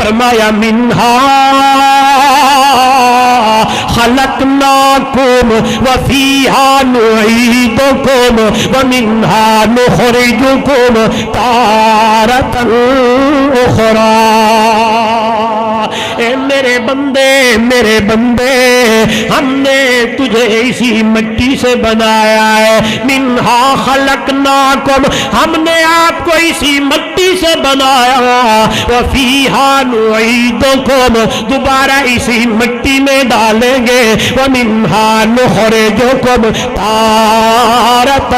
فرمایا منہا خلقناکم وفیہا نعیدکم ومنہا نخرجکم تارۃ اخری۔ اے میرے بندے ہم نے تجھے اسی مٹی سے بنایا ہے، منہا خلقناکم ہم نے آپ کو اسی مٹی سے بنایا، وفیہا نعیدکم دوبارہ اسی مٹی میں ڈالیں گے، ومنہا نخرجکم تارۃ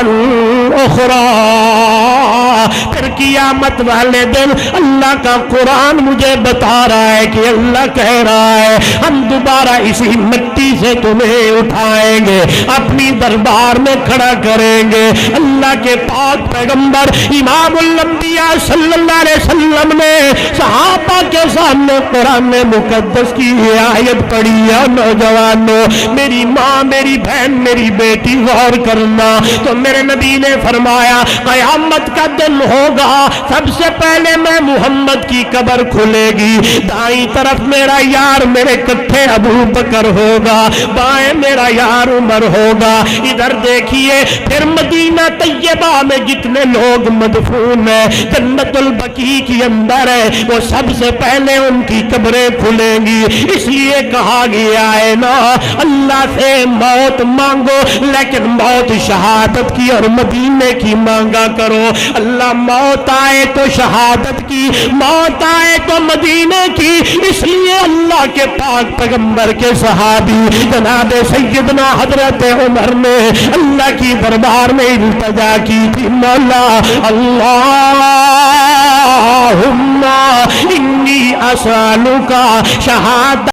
اخری۔ پھر قیامت والے دن اللہ کا قرآن مجھے بتا رہا ہے کہ اللہ کہہ رہا ہے ہم دوبارہ اسی مٹی سے تمہیں اٹھائیں گے، اپنی دربار میں کھڑا کریں گے۔ اللہ کے پاک پیغمبر امام الانبیاء صلی اللہ علیہ وسلم نے صحابہ کے سامنے قرآن مقدس کی یہ آیت پڑھی ہے۔ نوجوانوں، میری ماں، میری بہن، میری بیٹی غور کرنا، تو میرے نبی نے فرمایا قیامت کا دن ہوگا، سب سے پہلے میں محمد کی قبر کھلے گی، دائیں طرف میرا یار میرے کٹھے ابو بکر ہوگا، بائیں میرا یار عمر ہوگا۔ ادھر دیکھیے پھر مدینہ طیبہ میں جتنے لوگ مدفون ہیں جنت البقیع کے اندر ہے، وہ سب سے پہلے ان کی قبریں کھلیں گی۔ اس لیے کہا گیا ہے نا اللہ سے موت مانگو لیکن موت شہادت کی اور مدینے کی مانگا کرو۔ اللہ موت آئے تو شہادت کی، موت آئے تو مدینے کی، اس لیے اللہ کے پاک پیغمبر کے صحابی جناب سیدنا حضرت عمر نے اللہ کی دربار میں التجا کی تھی، مولا اللہم انی اسألک شہادت